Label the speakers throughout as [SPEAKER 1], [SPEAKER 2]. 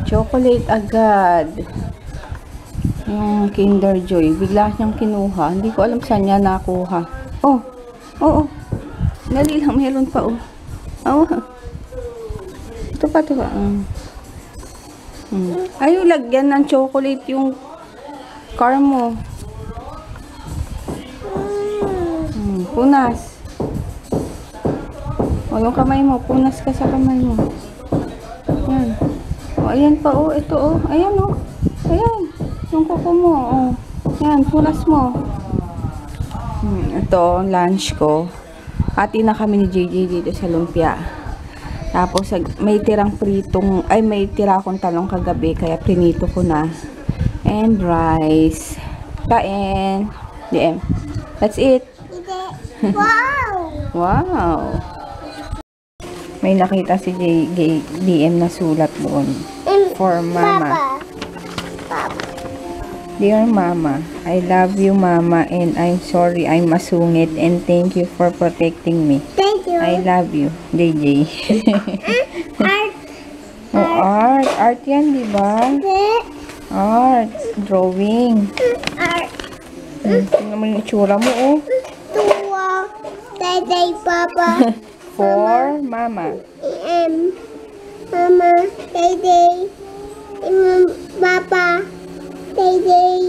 [SPEAKER 1] Chocolate agad. Yung Kinder Joy. Bigla siyang kinuha. Hindi ko alam saan niya nakuha. Oh. Oo. Dali lang. Meron pa, oh. Oh. Ito pa, ito pa. Ayaw lagyan ng chocolate yung car mo. Punas. O, yung kamay mo. Punas ka sa kamay mo. Ayan. O, ayan pa, oh. Ito, oh. Ayan, oh. Ayan. Yung kuko mo, oh. Ayan, punas mo. Ito, lunch ko. Hati na kami ni JJ dito sa lumpia. Tapos, may tirang pritong, ay, may tira akong talong kagabi, kaya prinito ko na. And rice. Kain. DM. That's it.
[SPEAKER 2] Wow!
[SPEAKER 1] Wow! May nakita si DM na sulat doon. For Mama. Dear Mama, I love you, Mama, and I'm sorry I'm masungit, and thank you for protecting me.
[SPEAKER 2] Thank you.
[SPEAKER 1] I love you, JJ.
[SPEAKER 2] Art.
[SPEAKER 1] Oh, art. Art yan, di ba? Art. Drawing.
[SPEAKER 2] Art.
[SPEAKER 1] Tingnan naman yung itsura mo, oh.
[SPEAKER 2] Tuwa. Day, Papa.
[SPEAKER 1] For Mama.
[SPEAKER 2] Mama. Day. Papa. Day.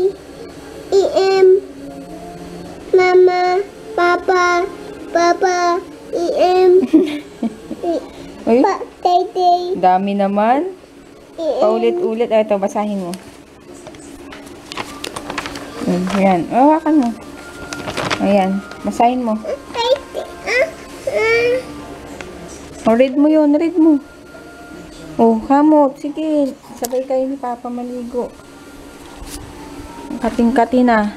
[SPEAKER 2] Mama. Papa.
[SPEAKER 1] Uy,
[SPEAKER 2] Day.
[SPEAKER 1] dami naman. Paulit-ulit. Ito, basahin mo. Ayan. Hawakan mo. Ayan. Basahin mo. Read mo yun. Read mo. Oh, kamot. Sige. Sabay kayo ni Papa maligo. Kating-kati na.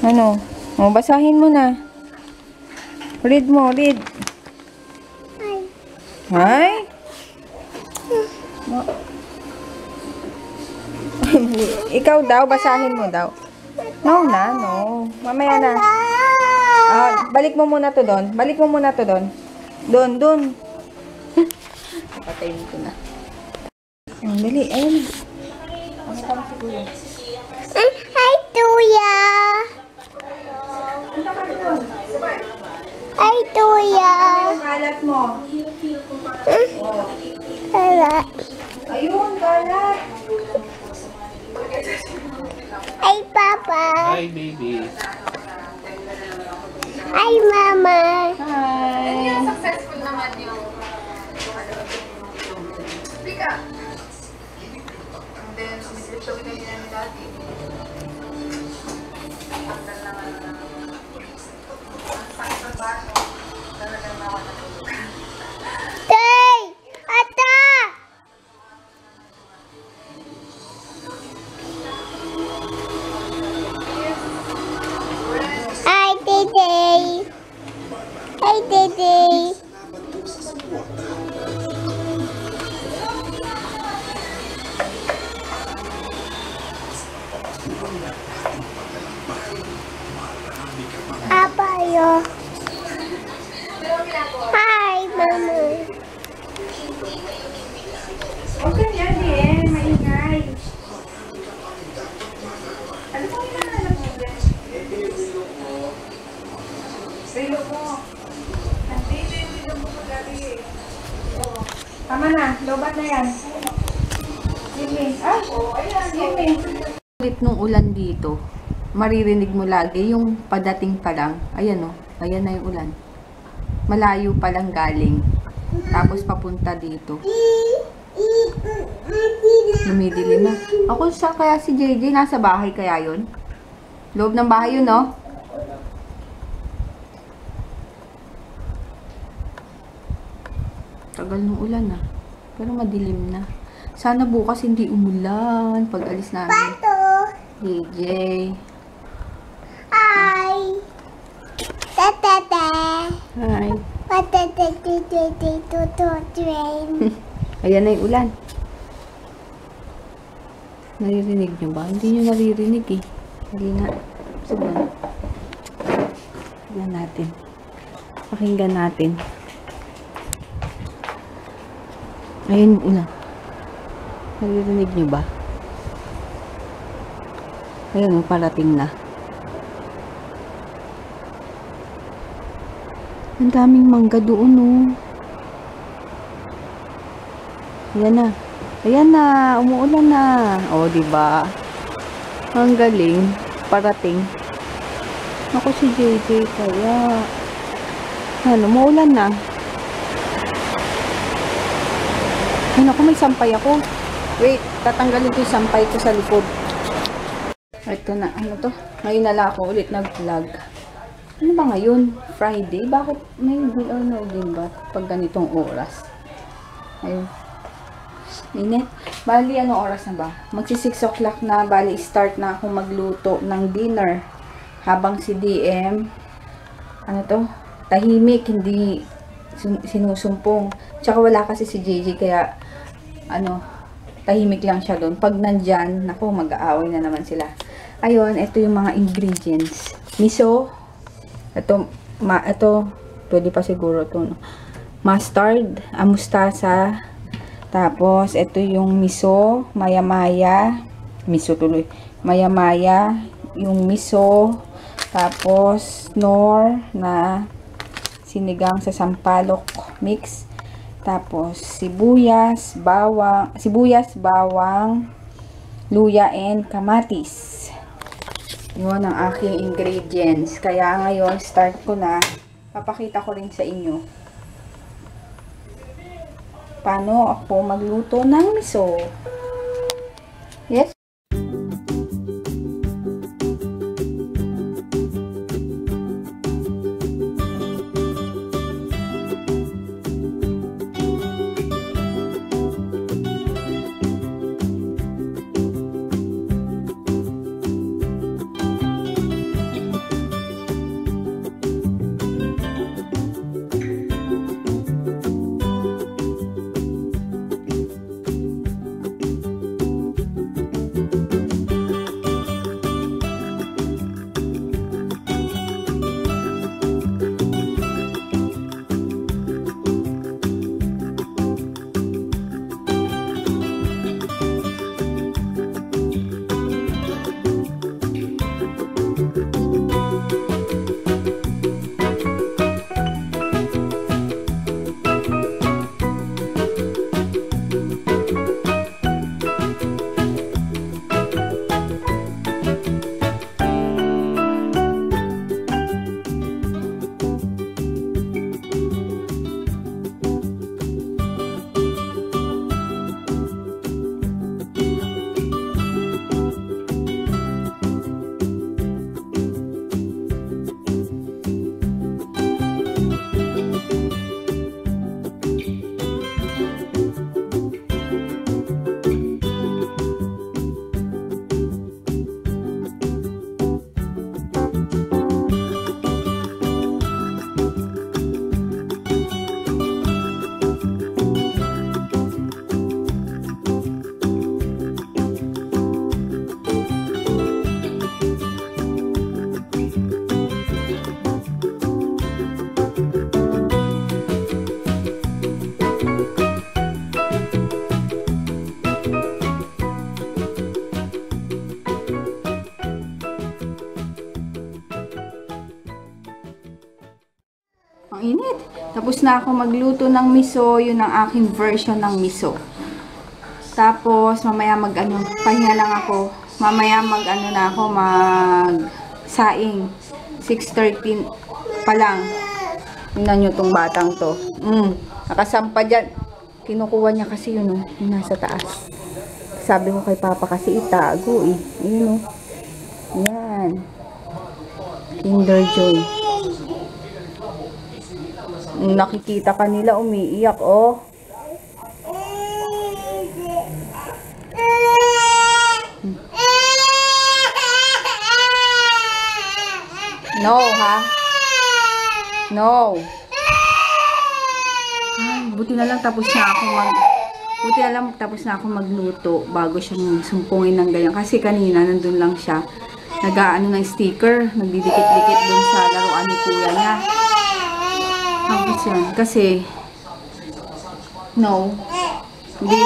[SPEAKER 1] Ano? Oh, basahin mo na. Read mo. Read. Hi? Ikaw daw, basahin mo daw. No na, no. Mamaya na. Balik mo muna to doon. Balik mo muna to doon. Doon. Patayin ko na. Dali, ayun.
[SPEAKER 2] Hi, Tuya. Hi, Tuya.
[SPEAKER 1] Kalat mo.
[SPEAKER 2] Kalat.
[SPEAKER 1] Ayun, kalat.
[SPEAKER 2] Hi, Papa.
[SPEAKER 3] Hi, baby.
[SPEAKER 2] Hi, Mama.
[SPEAKER 1] Hi.
[SPEAKER 4] Successful naman yung Pika. And then, ito pinili namin dati. Tanggal naman na ang sakit ng baso. Talagang nawa na tulog.
[SPEAKER 2] Tay! Ata! Hi, Dede. Hi, Dede. Apa yo? Hi, Mama.
[SPEAKER 1] Okay yan, eh. Maingay. Ano po yung nakalap mo dyan? Rilo po. Nandito yung rilo mo kagabi eh. Tama na. Lobat na yan. Jimmy. Jimmy. Ulit nung ulan dito, maririnig mo lagi yung padating pa lang. Ayan o. Ayan na yung ulan. Malayo pa lang galing. Tapos papunta dito. Lumidilim na. Ako sa kaya si JJ nasa bahay kaya yun? Loob ng bahay yun, no? Tagal ng ulan, ah. Pero madilim na. Sana bukas hindi umulan pag alis namin.
[SPEAKER 2] Pato.
[SPEAKER 1] JJ.
[SPEAKER 2] Hi. Tata.
[SPEAKER 1] Hi.
[SPEAKER 2] Train.
[SPEAKER 1] Ayan na yung ulan. Naririnig nyo ba? Hindi nyo naririnig eh. Hindi nga. Suban. Tignan natin. Pakinggan natin.
[SPEAKER 3] Ayun, una. Naririnig niyo ba? Ayun, parating na. Ang daming mangga doon, oh. Ayan na. Ayan na, umuulan na. O, diba? Ang galing. Parating. Ako si JJ kaya. Ano, umuulan na. Ay, naku, may sampay ako. Wait, tatanggalin ko yung sampay ko sa likod. Ito na, ano to? Ngayon na lang ako ulit nag-vlog. Ano ba ngayon? Friday? Bakit may ano din ba? Pag ganitong oras. Ayun. Init. Bali, anong oras na ba? Magsi 6 o'clock na. Bali, start na akong magluto ng dinner. Habang si DM, ano to? Tahimik, hindi sinusumpong. Tsaka wala kasi si JJ, kaya, ano, tahimik lang siya doon. Pag nandyan, naku, mag-aaway na naman sila. Ayun, ito yung mga ingredients. Miso. Ito, pwede pa siguro ito, no? Mustard, mustasa. Tapos, ito yung miso, maya-maya, miso tuloy, maya-maya, yung miso, tapos, nor na sinigang sa sampalok mix, tapos, sibuyas, bawang, luya, and kamatis. Yun ang aking ingredients. Kaya ngayon, start ko na, papakita ko rin sa inyo paano ako magluto ng miso. Yes? Ang init. Tapos na ako magluto ng miso. Yun ang aking version ng miso. Tapos, mamaya pahinga lang ako. Mamaya na ako saing. 6:13 pa lang. Tingnan nyo tong batang to. Nakasampa dyan. Kinukuha niya kasi yun, yung nasa taas. Sabi ko kay Papa kasi itago eh. Yun, yan. Kinder Joy. Nakikita kanila umiiyak, oh. No, ha? No. Ay, buti na lang tapos na ako magluto bago siyang sumpungin ng ganyan. Kasi kanina nandun lang siya. Nag-aano ng sticker, nagdidikit-dikit dun sa laruan ni kuya niya. Tapos yan, kasi no. Hindi,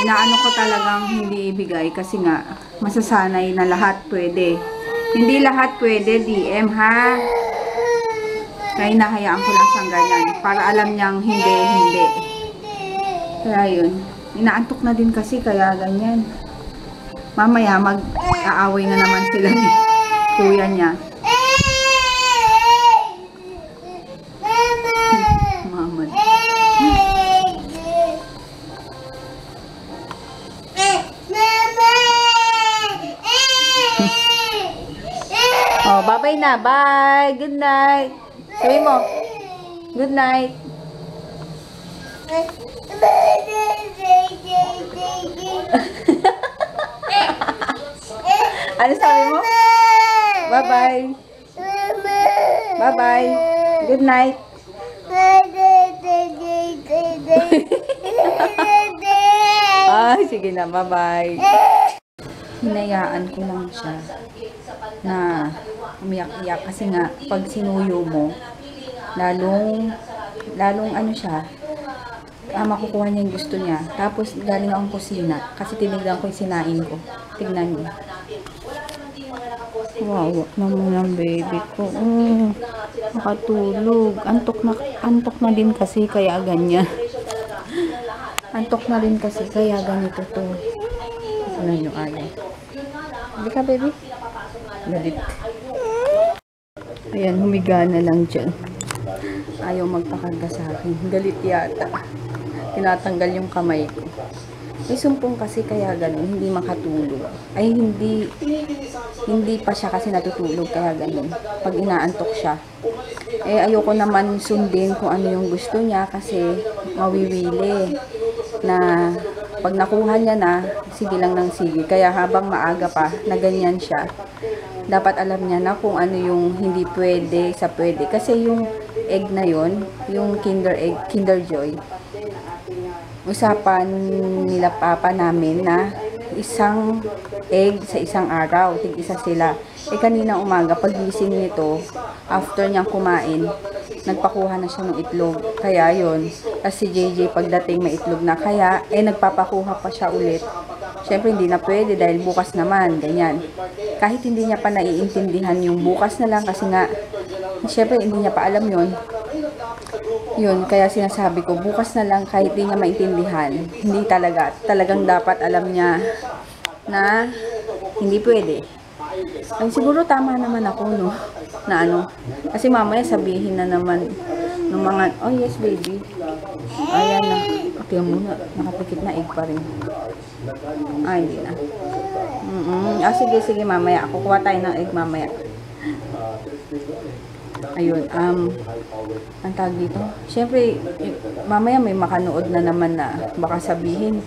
[SPEAKER 3] inaano ko talagang hindi ibigay kasi nga, masasanay na lahat pwede. Hindi lahat pwede, DM ha. Kaya hinahayaan ko lang siyang ganyan. Para alam niyang hindi. Kaya yun. Inaantok na din kasi, kaya ganyan. Mamaya, mag-aaway na naman sila ni kuya niya. Mamad. Oh, bye-bye na. Bye. Good night. Sabi mo. Good night. Ano sabi mo? Bye-bye. Bye-bye. Good night. Ay, sige na. Bye-bye. Hinayaan ko lang siya na umiyak-iyak kasi nga pag sinuyo mo, lalong ano siya, makukuha niya yung gusto niya. Tapos galing akong kusina kasi tinignan ko yung sinain ko. Tignan niyo. Wow, naman ang baby ko. Nakatulog. Antok na din kasi kaya ganyan. Antok na din kasi kaya ganito to. Ano yung ayaw? Hindi ka, baby? Galit. Ayan, humiga na lang dyan. Ayaw magpakarga sa akin. Galit yata. Tinatanggal yung kamay ko. May sumpong kasi kaya ganun, hindi makatulog. Ay, hindi pa siya kasi natutulog kaya ganun. Pag inaantok siya. Eh, ayoko naman sundin kung ano yung gusto niya kasi mawiwili. Na pag nakuha niya na, sige lang ng sige. Kaya habang maaga pa, na ganyan siya, dapat alam niya na kung ano yung hindi pwede sa pwede. Kasi yung egg na yon, yung Kinder Joy, usapan nila papa namin na isang egg sa isang araw, tig-isa sila. Eh kanina umaga, pagising nito, after niyang kumain, nagpakuha na siya ng itlog. Kaya yon, kasi si JJ pagdating may itlog na, kaya nagpapakuha pa siya ulit. Syempre hindi na pwede dahil bukas naman, ganyan. Kahit hindi niya pa naiintindihan yung bukas na lang kasi nga, syempre hindi niya pa alam yon. Yun, kaya sinasabi ko, bukas na lang kahit di niya maintindihan, hindi talagang dapat alam niya na hindi pwede. Ay, siguro tama naman ako, no? Na ano, kasi mamaya sabihin na naman ng mga, oh yes baby, ayan na, okay muna, nakapikit na egg pa rin. Ay, hindi na. Sige, mamaya, kukuha tayo ng egg mamaya. Ayun, ang tawag dito, syempre, mamaya may makanood na naman na baka sabihin,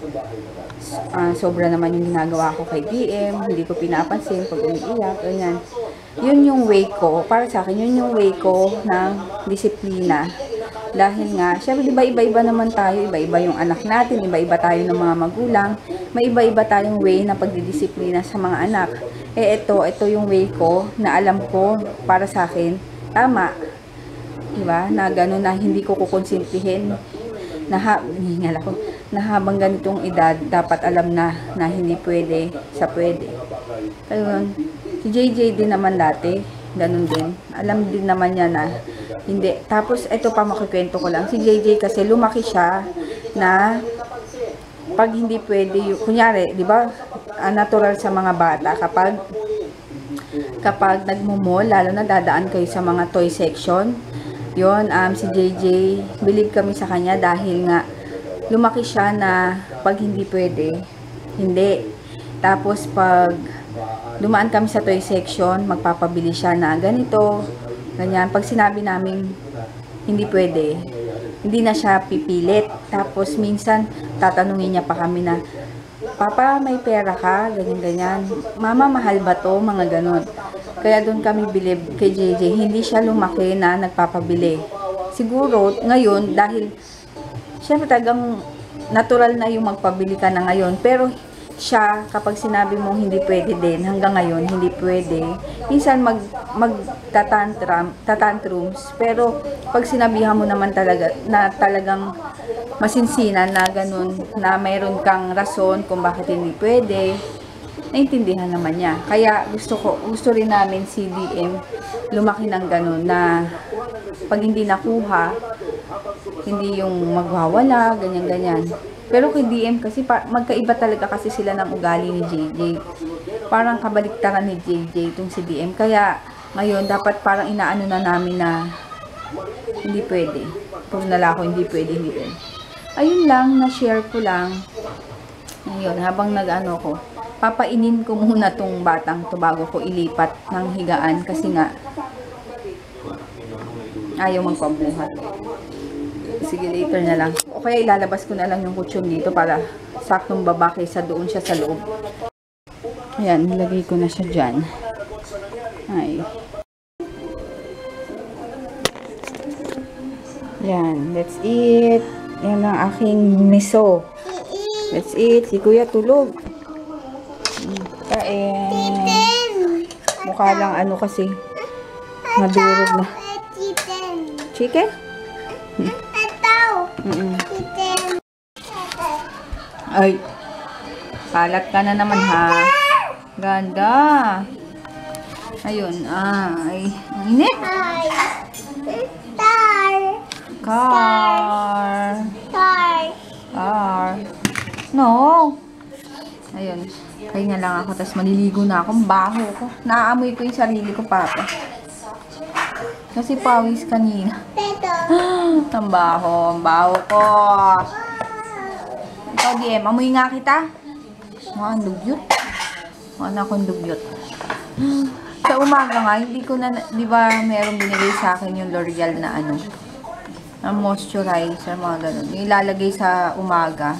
[SPEAKER 3] sobra naman yung ginagawa ko kay DM, hindi ko pinapansin pag umiiyak, ganyan. Yun yung way ko, para sa akin, yun yung way ko ng disiplina. Dahil nga, syempre, diba iba-iba naman tayo, iba-iba yung anak natin, iba-iba tayo ng mga magulang, may iba-iba tayong way na pagdidisiplina sa mga anak. Ito yung way ko, na alam ko, para sa akin, tama, diba, na gano'n na hindi ko kukonsintihin, na habang ganitong edad, dapat alam na hindi pwede sa pwede. Ayun, si JJ din naman dati, ganun din, alam din naman niya na, hindi. Tapos, ito pa makikwento ko lang, si JJ kasi lumaki siya, na, pag hindi pwede, kunyari, diba, natural sa mga bata, kapag nagmumol, lalo na dadaan kayo sa mga toy section, yon, si JJ, believe kami sa kanya dahil nga lumaki siya na pag hindi pwede, hindi. Tapos pag dumaan kami sa toy section, magpapabili siya na ganito, ganyan. Pag sinabi namin hindi pwede, hindi na siya pipilit. Tapos minsan tatanungin niya pa kami na, Papa, may pera ka? Ganyan-ganyan. Mama, mahal ba to? Mga ganon. Kaya doon kami believe kay JJ, hindi siya lumaki na nagpapabili. Siguro, ngayon, dahil, syempre talagang natural na yung magpabili ka na ngayon. Pero, siya, kapag sinabi mo hindi pwede din, hanggang ngayon, hindi pwede. Minsan, tatantrums. Pero, pag sinabihan mo naman talaga, na talagang masinsinan na ganun, na mayroon kang rason kung bakit hindi pwede, naintindihan naman niya. Kaya gusto rin namin si DM lumaki ng ganun, na pag hindi nakuha, hindi yung magwawala, ganyan-ganyan. Pero kay DM kasi, magkaiba talaga kasi sila ng ugali ni JJ. Parang kabaliktaran ni JJ itong si DM. Kaya, ngayon, dapat parang inaano na namin na hindi pwede. Puro nalako, hindi pwede. Ayun lang, na-share ko lang. Ngayon, habang nag-ano ko, papainin ko muna tong batang to bago ko ilipat ng higaan kasi nga, ayaw magpabuhat. Sige, later na lang. O kaya ilalabas ko na lang yung kutsyon dito para saktong baba kaysa doon siya sa loob. Ayan, nilagay ko na siya dyan. Ay. Yan, let's eat. Yan ang aking miso. Let's eat. Si Kuya tulog. Kain. Mukha lang ano kasi. Madurog na. Chicken? Ay. Kalat ka na naman ha. Ganda. Ayun. Ay. Ang init. Car. No. Ayun. Kaya nga lang ako. Tapos maliligo na ako. Baho ko. Naamoy ko yung sarili ko, Papa. Kasi pawis kanina. Ang baho. Ang baho ko. Ikaw, DM. Amoy nga kita. Ang dugyot. Akong dugyot. Sa umaga nga, hindi ko na, di ba, meron binigay sa akin yung L'Oreal na ano, na moisturizer, mga ganun. Ilalagay sa umaga.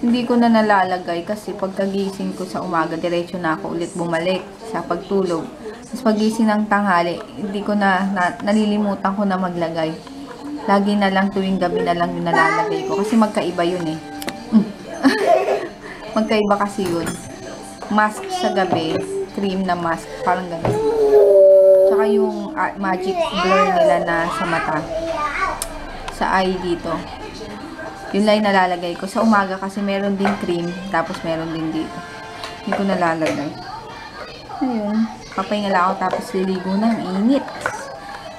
[SPEAKER 3] Hindi ko na nalalagay kasi pagkagising ko sa umaga, diretso na ako ulit bumalik sa pagtulog. Tapos pagising ng tanghali, hindi ko nalilimutan ko na maglagay. Lagi na lang tuwing gabi na lang yung nalalagay ko. Kasi magkaiba yun eh. Magkaiba kasi yun. Mask sa gabi, cream na mask, parang ganun. Tsaka yung magic blur nila na sa mata. Sa eye dito. Yun lang yung nalalagay ko. Sa umaga kasi meron din cream, tapos meron din dito. Hindi ko nalalagay. Ayun. Papahinga lang ako, tapos liligo na. Init.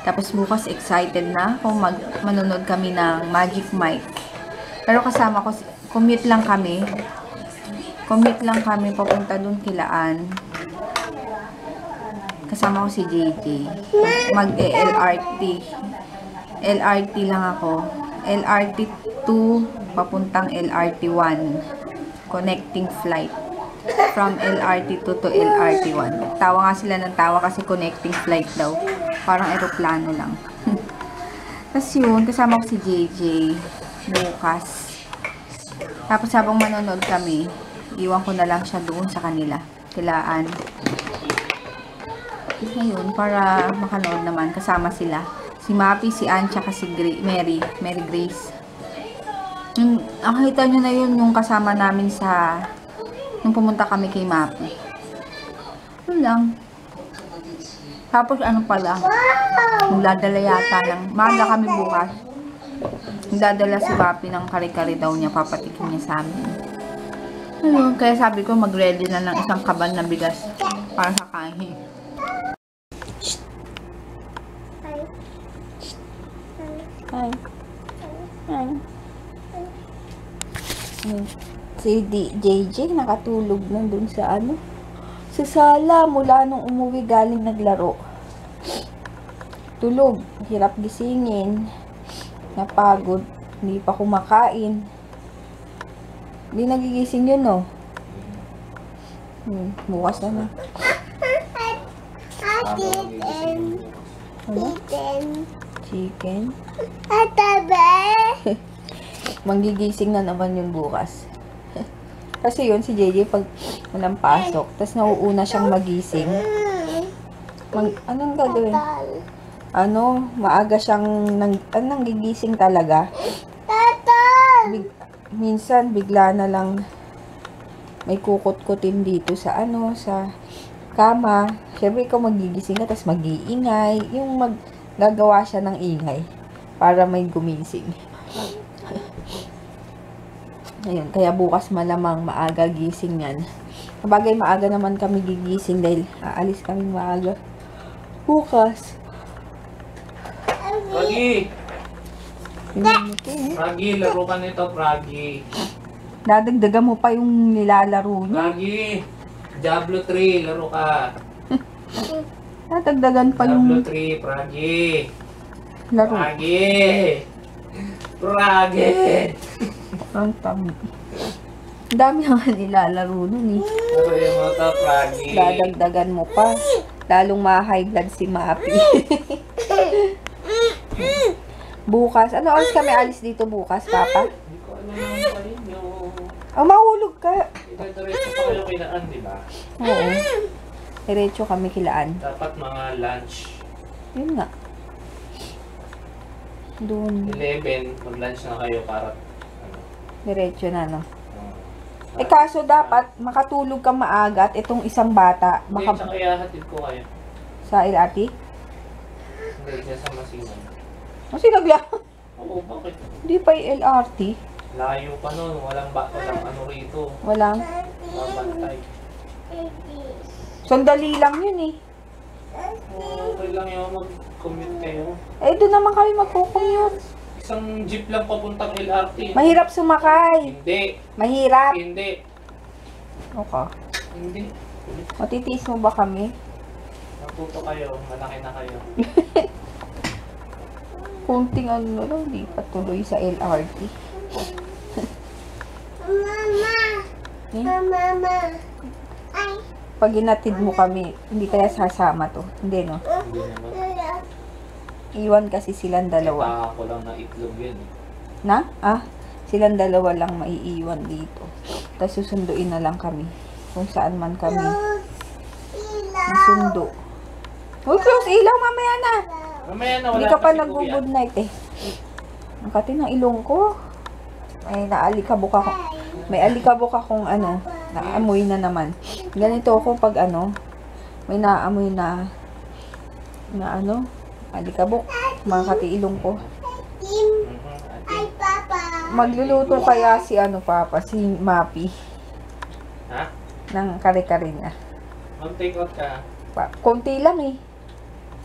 [SPEAKER 3] Tapos bukas excited na ako. Manonood kami ng Magic Mike. Pero kasama ko, commute lang kami. Papunta dun kilaan. Kasama ko si JJ. Mag-LRT. LRT lang ako. LRT 2 papuntang LRT 1. Connecting flight. From LRT 2 to LRT 1. Tawa nga sila ng tawa kasi connecting flight daw. Parang aeroplano lang. Tapos yun, kasama ko si JJ. Bukas. Tapos habang manonood kami, iwan ko na lang siya doon sa kanila. Kilaan. Ngayon, para makanood naman, kasama sila. Si Mappy, si Ann, tsaka si Mary Grace. Nakita nyo na yun, yung kasama namin sa, nung pumunta kami kay Mappy. Yun lang. Tapos ano pala, magdadala yata ng, maaga kami bukas. Magdadala si Mappy ng kare-kare daw niya, papatikin niya sa amin. Ayun, kaya sabi ko mag-ready na ng isang kaban na bigas para sa kain. Hi. Si JJ nakatulog lang dun sa ano, sa sala mula nung umuwi galing naglaro. Tulog, hirap gisingin, napagod, hindi pa kumakain. Hindi nagigising yun, no? Bukas na. Chicken. Manggigising na naman yun bukas. Kasi yun, si JJ pag walang pasok, tas nauuna siyang magising. Anong gagawin? Maaga siyang nanggigising talaga. Minsan, bigla na lang may kukot-kutin dito sa sa kama. Siyempre, ikaw magigising ka, tas mag-iingay. Yung gagawa siya ng ingay para may gumising. Ayun, kaya bukas malamang maaga gising yan. Sabagay maaga naman kami gigising dahil aalis kami maaga. Bukas.
[SPEAKER 4] Froggy!
[SPEAKER 3] Tingnan mo to, eh.
[SPEAKER 4] Froggy, laro ka nito, Froggy.
[SPEAKER 3] Dadagdagan mo pa yung nilalaro niya.
[SPEAKER 4] Froggy! Diablo 3, laro ka.
[SPEAKER 3] Dadagdagan pa
[SPEAKER 4] Diablo
[SPEAKER 3] yung
[SPEAKER 4] 3, Froggy.
[SPEAKER 3] laro.
[SPEAKER 4] Froggy! Froggy!
[SPEAKER 3] Ang tami. Ang dami naman nilalaro nun eh.
[SPEAKER 4] Laruin mo to, Froggy.
[SPEAKER 3] Dadagdagan mo pa. Lalong ma-high blood si Mapi. Bukas. Ano oras kami alis dito bukas, Papa?
[SPEAKER 4] Hindi ko alam naman sa inyo.
[SPEAKER 3] Oh, mahulog ka.
[SPEAKER 4] Ito-diretso pa kayo kinaan, di ba?
[SPEAKER 3] Oo. Diretso kami kilaan.
[SPEAKER 4] Dapat mga lunch.
[SPEAKER 3] Yun nga. Doon.
[SPEAKER 4] 11, mag-lunch na kayo para ano.
[SPEAKER 3] Diretso na, no? Eh, kaso dapat makatulog ka maaga at itong isang bata
[SPEAKER 4] Hindi, tsaka ihahatid ko kayo.
[SPEAKER 3] sa LRT.
[SPEAKER 4] Hindi, dyan sa Masinan.
[SPEAKER 3] Kasi nagla...
[SPEAKER 4] Oo, bakit?
[SPEAKER 3] Hindi pa yung LRT.
[SPEAKER 4] Layo pa nun, walang ano rito.
[SPEAKER 3] Walang...
[SPEAKER 4] Babantay.
[SPEAKER 3] Sandali lang yun eh.
[SPEAKER 4] Oo, okay lang yung mag-commute kayo.
[SPEAKER 3] Eh, doon naman kami magkukumute.
[SPEAKER 4] Isang jeep lang papuntang LRT.
[SPEAKER 3] Mahirap sumakay.
[SPEAKER 4] Hindi.
[SPEAKER 3] Mahirap.
[SPEAKER 4] Hindi.
[SPEAKER 3] Okay.
[SPEAKER 4] Hindi.
[SPEAKER 3] Matitiis mo ba kami?
[SPEAKER 4] Natuto kayo, malaki na kayo.
[SPEAKER 3] Kunting ano na lang, di pa tuloy sa LRT.
[SPEAKER 2] Mama.
[SPEAKER 3] Eh,
[SPEAKER 2] Mama. Ay.
[SPEAKER 3] pag inatid mo kami, hindi kaya sasama to. Hindi, no?
[SPEAKER 4] Hindi naman.
[SPEAKER 3] Iwan kasi silang dalawa.
[SPEAKER 4] Baka ko lang na itlog yun.
[SPEAKER 3] Na? Ah, silang dalawa lang maiiwan dito. Tapos susunduin na lang kami. Kung saan man kami masundo. Uy, close ilaw, mamaya na.
[SPEAKER 4] Mamaya na, wala
[SPEAKER 3] Hindi ka pa
[SPEAKER 4] kasi
[SPEAKER 3] nag-good night eh. Ang kati ng ilong ko. May naalikabok ako. May alikabok akong ano, naamoy na naman. Ganito ako pag ano, may naamoy na ano, alikabok. Mga kati ilong ko.
[SPEAKER 2] Ay, Papa.
[SPEAKER 3] Magluluto kaya si ano papa, si Mapi
[SPEAKER 4] Ha?
[SPEAKER 3] ng kare-kare niya.
[SPEAKER 4] Mag-take out ka.
[SPEAKER 3] Konti lang eh.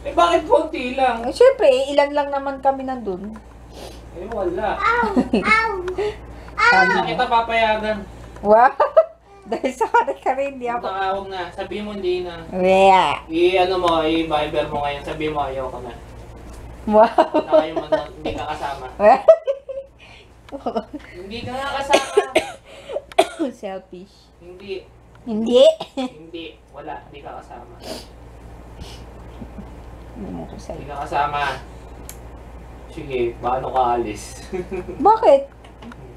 [SPEAKER 4] Eh, bakit konti lang?
[SPEAKER 3] Eh, syempre, ilan lang naman kami nandun.
[SPEAKER 4] Eh, wala.
[SPEAKER 2] Ow.
[SPEAKER 3] Sabi
[SPEAKER 4] Hindi
[SPEAKER 3] mo.
[SPEAKER 4] kita papayagan.
[SPEAKER 3] Wow! Dahil sa kare-kare, hindi
[SPEAKER 4] Ang
[SPEAKER 3] ako.
[SPEAKER 4] tawag na. Sabi mo hindi na.
[SPEAKER 3] Yeah.
[SPEAKER 4] I-ano mo, i-viber mo ngayon. Sabi mo ayaw ka na.
[SPEAKER 3] Wow!
[SPEAKER 4] Na kayo hindi ka kasama. Hindi ka nga kasama.
[SPEAKER 3] Selfish.
[SPEAKER 4] Hindi.
[SPEAKER 3] Hindi.
[SPEAKER 4] Hindi. Wala. Hindi ka kasama.
[SPEAKER 3] Hindi mo ko
[SPEAKER 4] Hindi
[SPEAKER 3] sa'yo.
[SPEAKER 4] ka kasama. Sige, paano ka alis?
[SPEAKER 3] Bakit?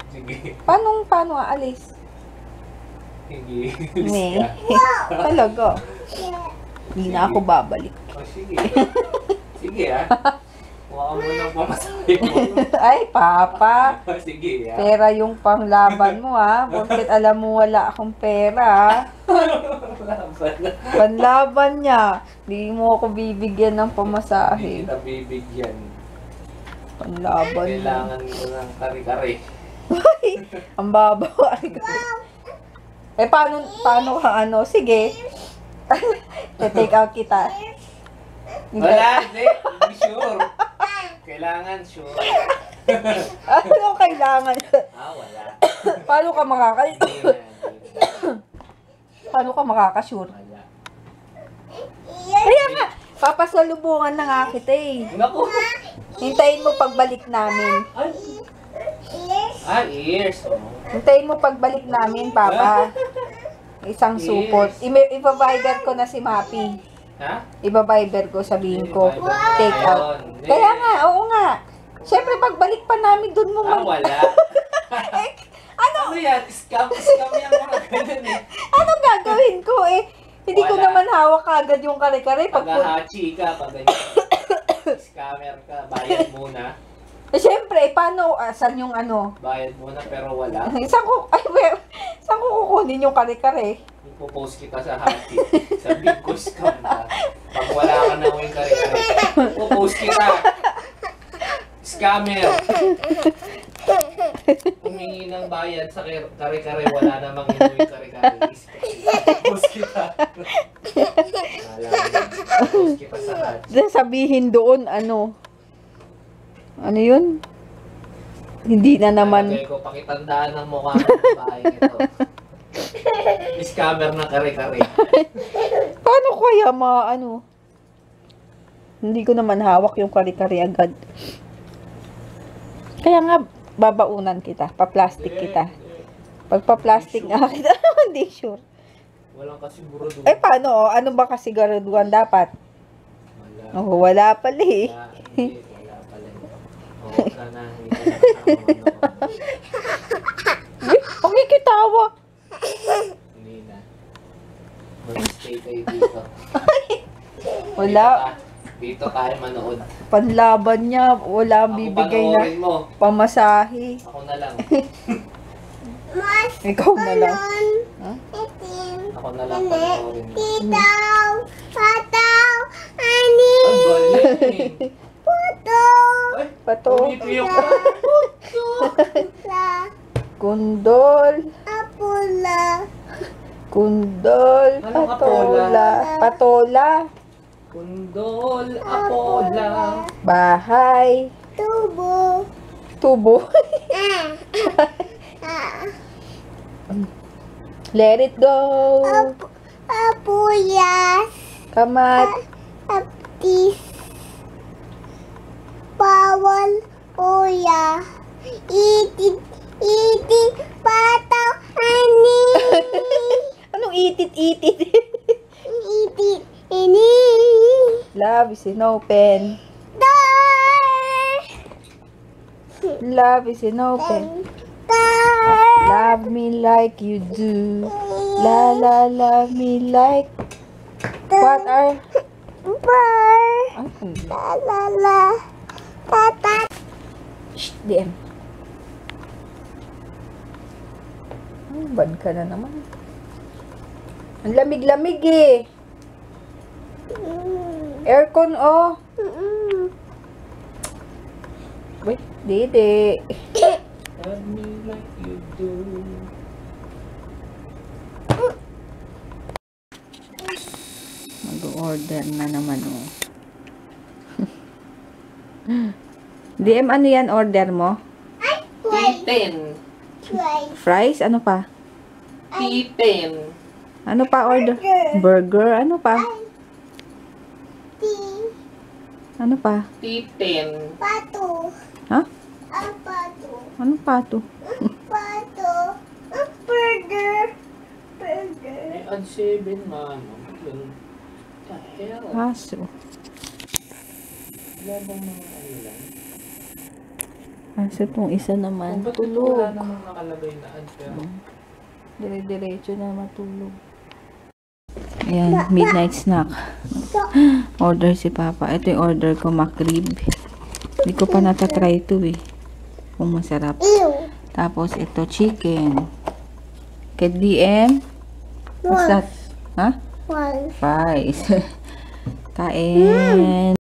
[SPEAKER 4] Sige.
[SPEAKER 3] Paano aalis?
[SPEAKER 4] Sige.
[SPEAKER 3] Nee.
[SPEAKER 4] Alis ka.
[SPEAKER 3] Talaga. Hindi na ako babalik.
[SPEAKER 4] O, sige. Sige ah. Huwag mo nang pamasahe mo.
[SPEAKER 3] Ay, papa.
[SPEAKER 4] O, sige ah.
[SPEAKER 3] Pera yung panglaban mo, ha? Bakit alam mo wala akong pera, ha? Panlaban niya. Hindi mo ako bibigyan ng
[SPEAKER 4] Hindi
[SPEAKER 3] pamasahe.
[SPEAKER 4] kita bibigyan.
[SPEAKER 3] Panlaban niya.
[SPEAKER 4] Kailangan ko ng kare-kare.
[SPEAKER 3] Ang babaw. Eh, paano ka ano? Sige. Take out kita.
[SPEAKER 4] Wala, hindi. Hindi sure. Kailangan sure.
[SPEAKER 3] Ano kailangan?
[SPEAKER 4] Ah, wala.
[SPEAKER 3] Paano ka
[SPEAKER 4] Hindi na.
[SPEAKER 3] Paano ka makakasure?
[SPEAKER 4] Wala.
[SPEAKER 3] Kaya nga, papasalubungan na nga kita eh.
[SPEAKER 4] Naku.
[SPEAKER 3] Hintayin mo pagbalik namin.
[SPEAKER 4] Ay. Ah, ears. Oh.
[SPEAKER 3] Hintayin mo pagbalik namin, Papa. Isang supot. Iba-viber ko na si Mapi.
[SPEAKER 4] Ha?
[SPEAKER 3] Iba-viber ko, sabihin ko, take out.
[SPEAKER 4] Ayun.
[SPEAKER 3] Kaya nga, oo nga. Siyempre, pagbalik pa namin, dun mo
[SPEAKER 4] Ah, wala. Ano yan? Scam yan mga ganun eh.
[SPEAKER 3] Anong gagawin ko eh? Hindi ko
[SPEAKER 4] Wala.
[SPEAKER 3] naman hawak agad yung kare-kare.
[SPEAKER 4] Pag-hachi ka, pag ganyan. Scammer ka, bayad muna.
[SPEAKER 3] Eh, siyempre, paano, saan yung ano?
[SPEAKER 4] Bayad muna pero wala.
[SPEAKER 3] Saan ko kukunin yung kare-kare?
[SPEAKER 4] Ipopost kita sa Happy. Sabi ko, scam ka. Pag wala ka na yung kare-kare, ipopost kita. Scammer.
[SPEAKER 5] humingi ng bayad sa kare-kare, wala namang inuwi kare-kare. Post kita. Post kita sa ads.
[SPEAKER 3] Sabihin doon, ano yun? Hindi na naman.
[SPEAKER 5] Kaya ko, pakitandaan ng mukha ng bahay nito. Scammer ng kare-kare.
[SPEAKER 3] Paano kaya Hindi ko naman hawak yung kari-kari agad. Kaya nga, babaunan kita. Pa-plastic kita. Pag pa-plastic nga kita, hindi sure.
[SPEAKER 5] Walang kasiguraduhan.
[SPEAKER 3] Eh, paano? Ano ba kasiguraduhan dapat?
[SPEAKER 5] Wala.
[SPEAKER 3] Oh, wala pala eh.
[SPEAKER 5] Wala pala. Oo, sana. Hindi ka nakakamaman ako.
[SPEAKER 3] Pakikitawa.
[SPEAKER 5] Hindi na. Mag-stay kayo dito.
[SPEAKER 3] Wala.
[SPEAKER 5] Dito tayo manood.
[SPEAKER 3] Panlaban niya, wala bibigay na
[SPEAKER 5] panoorin mo.
[SPEAKER 3] pamasahe.
[SPEAKER 5] Ako na lang.
[SPEAKER 2] Mas
[SPEAKER 3] Ikaw na lang.
[SPEAKER 2] balon. Itim.
[SPEAKER 5] Ako na lang panoorin mo.
[SPEAKER 2] Titaw. Pataw. Ani.
[SPEAKER 5] Ang galing.
[SPEAKER 2] Puto.
[SPEAKER 5] Ay,
[SPEAKER 3] Pato.
[SPEAKER 5] pumipiyok ka.
[SPEAKER 2] La.
[SPEAKER 3] Kundol.
[SPEAKER 2] Apula.
[SPEAKER 3] Kundol.
[SPEAKER 5] Anong
[SPEAKER 3] Patola. Patola.
[SPEAKER 5] Kundol, apola.
[SPEAKER 3] Bahay.
[SPEAKER 2] Tubo.
[SPEAKER 3] Tubo. Let it go.
[SPEAKER 2] Apuyas.
[SPEAKER 3] Kamat.
[SPEAKER 2] Aptis. Bawal. Oya. Itit. Itit. Pataw. Ani.
[SPEAKER 3] Anong itit-itit?
[SPEAKER 2] Itit. Ini.
[SPEAKER 3] Love is an open.
[SPEAKER 2] Door.
[SPEAKER 3] Love is an open.
[SPEAKER 2] Door.
[SPEAKER 3] Love me like you do. La la love me like. What are?
[SPEAKER 2] Bar.
[SPEAKER 3] Ah, hindi.
[SPEAKER 2] La la la. Tata.
[SPEAKER 3] Shh, DM. Bad ka na naman. Ang lamig-lamig eh. Aircon oh. Wait, dede.
[SPEAKER 5] Love me like you do.
[SPEAKER 3] Mag-order na naman oh. DM, ano yan order mo?
[SPEAKER 5] P10.
[SPEAKER 3] Fries? Ano pa?
[SPEAKER 5] P10.
[SPEAKER 3] Ano pa order? Burger? Ano pa? Ano pa?
[SPEAKER 5] P10.
[SPEAKER 2] Pato.
[SPEAKER 3] Ha?
[SPEAKER 2] Ang pato.
[SPEAKER 3] Ano pa to?
[SPEAKER 2] Pato. Ang burger. Burger.
[SPEAKER 5] May ad 7, mama. The hell?
[SPEAKER 3] Aso.
[SPEAKER 5] Wala bang mga ano lang?
[SPEAKER 3] Aso tong isa naman.
[SPEAKER 5] Ba't ito wala
[SPEAKER 3] Tulog.
[SPEAKER 5] namang nakalagay na ad pero?
[SPEAKER 3] Dire-diretso na matulog. Ayan, midnight snack. Order si Papa. Ito yung order ko, McRib. Hindi ko pa natatry ito eh. Kung masarap.
[SPEAKER 2] Ew.
[SPEAKER 3] Tapos ito, chicken. Kay DM. What's that? Ha?
[SPEAKER 2] One.
[SPEAKER 3] Fries. Kain.